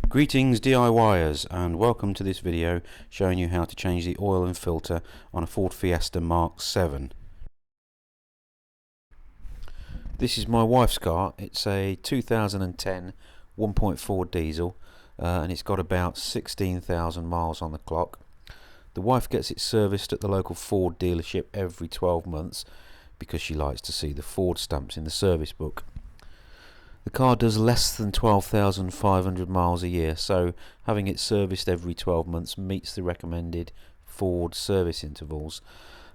Greetings DIYers, and welcome to this video showing you how to change the oil and filter on a Ford Fiesta Mk7. This is my wife's car. It's a 2010 1.4 diesel and it's got about 16,000 miles on the clock. The wife gets it serviced at the local Ford dealership every 12 months because she likes to see the Ford stamps in the service book. The car does less than 12,500 miles a year, so having it serviced every 12 months meets the recommended Ford service intervals.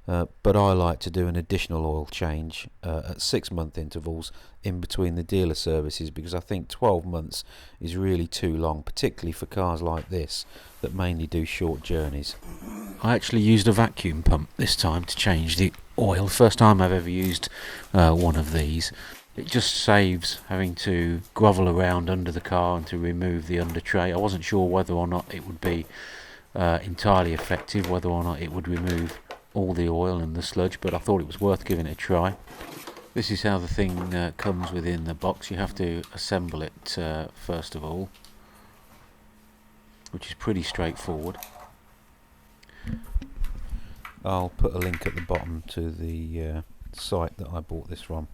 But I like to do an additional oil change at 6-month intervals in between the dealer services, because I think 12 months is really too long, particularly for cars like this that mainly do short journeys. I actually used a vacuum pump this time to change the oil. First time I've ever used one of these. It just saves having to grovel around under the car and to remove the under tray. I wasn't sure whether or not it would be entirely effective, whether or not it would remove all the oil and the sludge, but I thought it was worth giving it a try. This is how the thing comes within the box. You have to assemble it first of all, which is pretty straightforward. I'll put a link at the bottom to the site that I bought this from.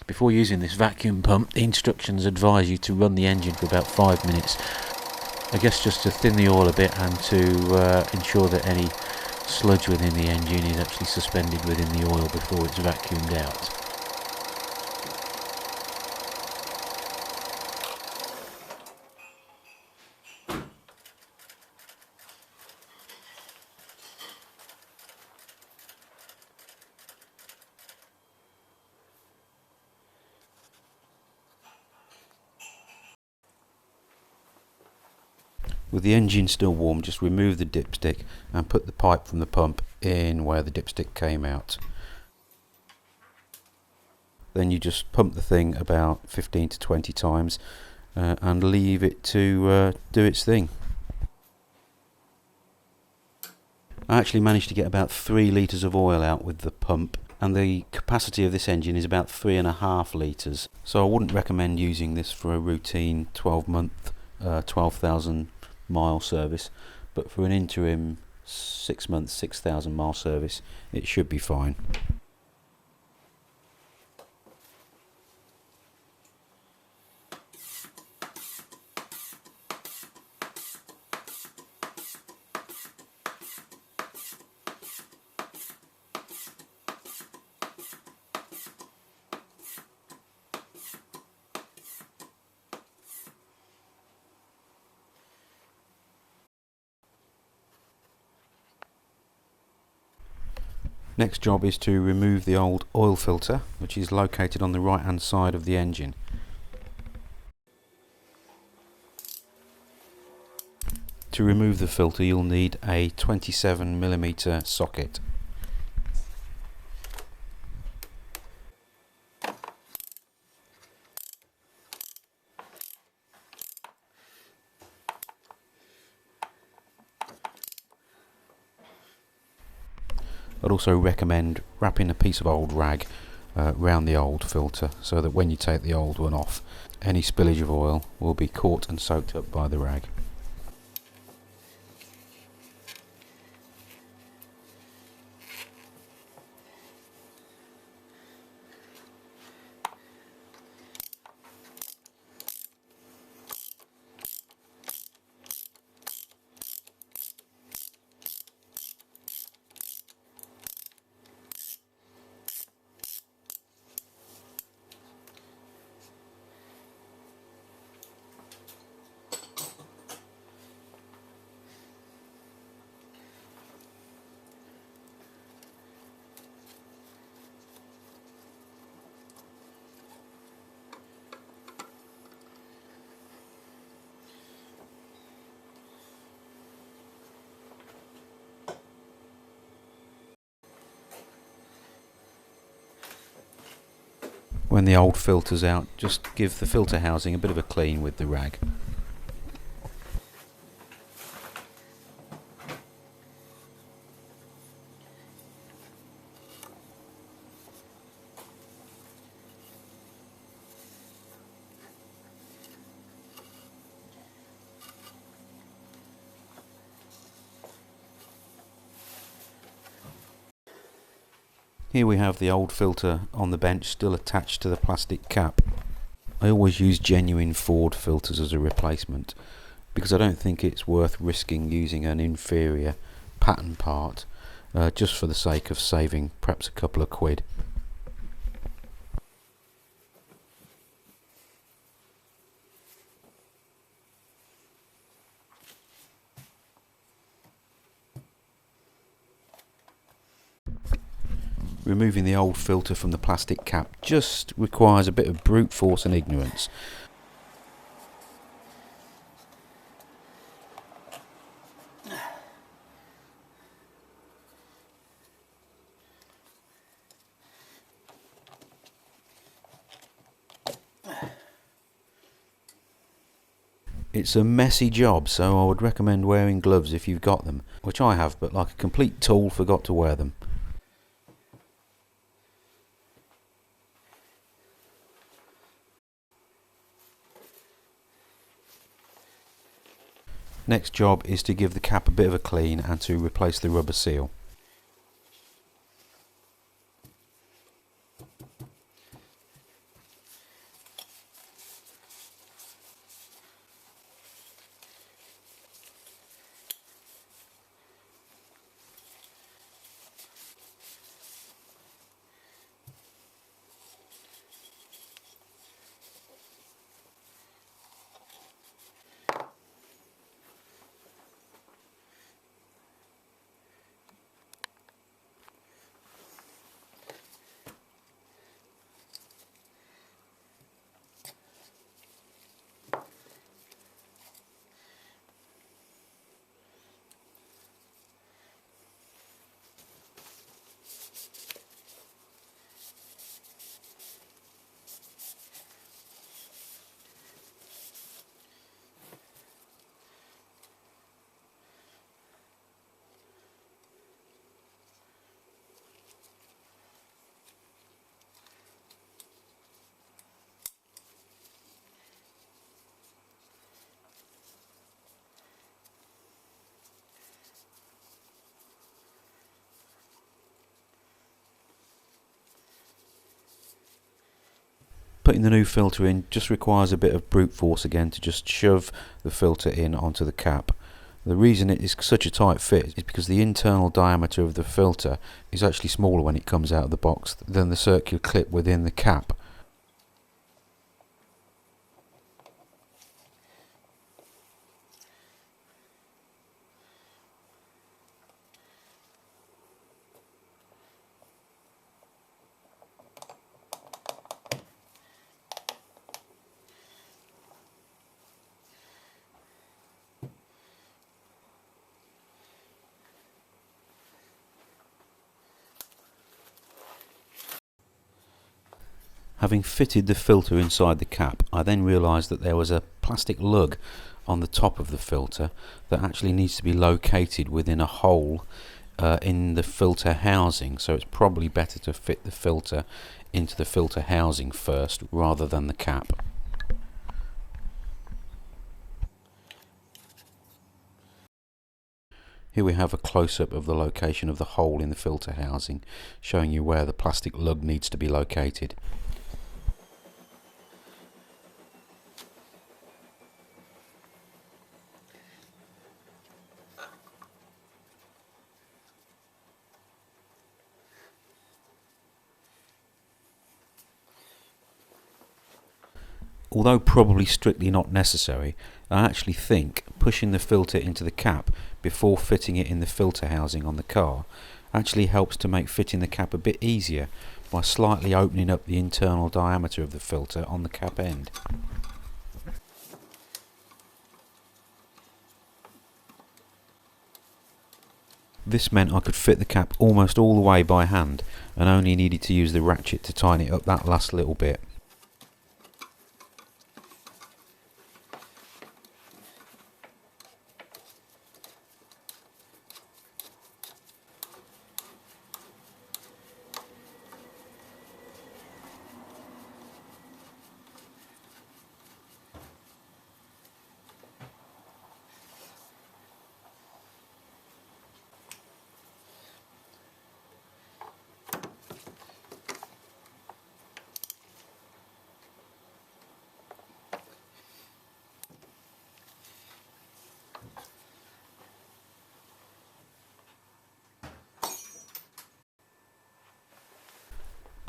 Before using this vacuum pump, the instructions advise you to run the engine for about 5 minutes. I guess just to thin the oil a bit and to ensure that any sludge within the engine is actually suspended within the oil before it's vacuumed out. With the engine still warm, just remove the dipstick and put the pipe from the pump in where the dipstick came out. Then you just pump the thing about 15 to 20 times and leave it to do its thing. I actually managed to get about 3 litres of oil out with the pump, and the capacity of this engine is about 3.5 litres, so I wouldn't recommend using this for a routine 12-month 12,000 mile service, but for an interim 6 months 6,000 mile service it should be fine. Next job is to remove the old oil filter, which is located on the right hand side of the engine. To remove the filter you'll need a 27mm socket. I'd also recommend wrapping a piece of old rag around the old filter so that when you take the old one off, any spillage of oil will be caught and soaked up by the rag. When the old filter's out, just give the filter housing a bit of a clean with the rag. Here we have the old filter on the bench still attached to the plastic cap. I always use genuine Ford filters as a replacement because I don't think it's worth risking using an inferior pattern part just for the sake of saving perhaps a couple of quid. Removing the old filter from the plastic cap just requires a bit of brute force and ignorance. It's a messy job, so I would recommend wearing gloves if you've got them, which I have, but like a complete tool forgot to wear them. Next job is to give the cap a bit of a clean and to replace the rubber seal. Putting the new filter in just requires a bit of brute force again to just shove the filter in onto the cap. The reason it is such a tight fit is because the internal diameter of the filter is actually smaller when it comes out of the box than the circular clip within the cap. Having fitted the filter inside the cap, I then realised that there was a plastic lug on the top of the filter that actually needs to be located within a hole in the filter housing, so it's probably better to fit the filter into the filter housing first rather than the cap. Here we have a close-up of the location of the hole in the filter housing, showing you where the plastic lug needs to be located. Although probably strictly not necessary, I actually think pushing the filter into the cap before fitting it in the filter housing on the car actually helps to make fitting the cap a bit easier by slightly opening up the internal diameter of the filter on the cap end. This meant I could fit the cap almost all the way by hand and only needed to use the ratchet to tighten it up that last little bit.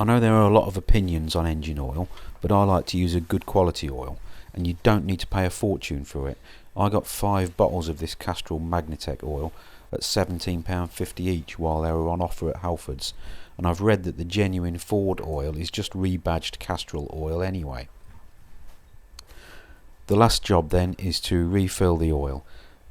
I know there are a lot of opinions on engine oil, but I like to use a good quality oil, and you don't need to pay a fortune for it. I got 5 bottles of this Castrol Magnatec oil at £17.50 each while they were on offer at Halfords, and I've read that the genuine Ford oil is just rebadged Castrol oil anyway. The last job then is to refill the oil.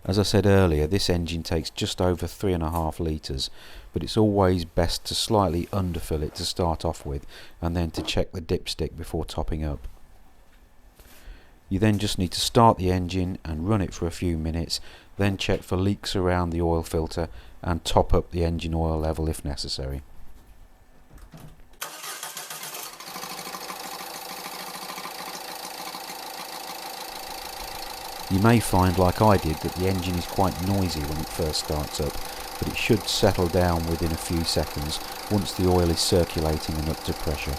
As I said earlier, this engine takes just over 3.5 litres, but it's always best to slightly underfill it to start off with and then to check the dipstick before topping up. You then just need to start the engine and run it for a few minutes, then check for leaks around the oil filter and top up the engine oil level if necessary. You may find, like I did, that the engine is quite noisy when it first starts up, but it should settle down within a few seconds once the oil is circulating and up to pressure.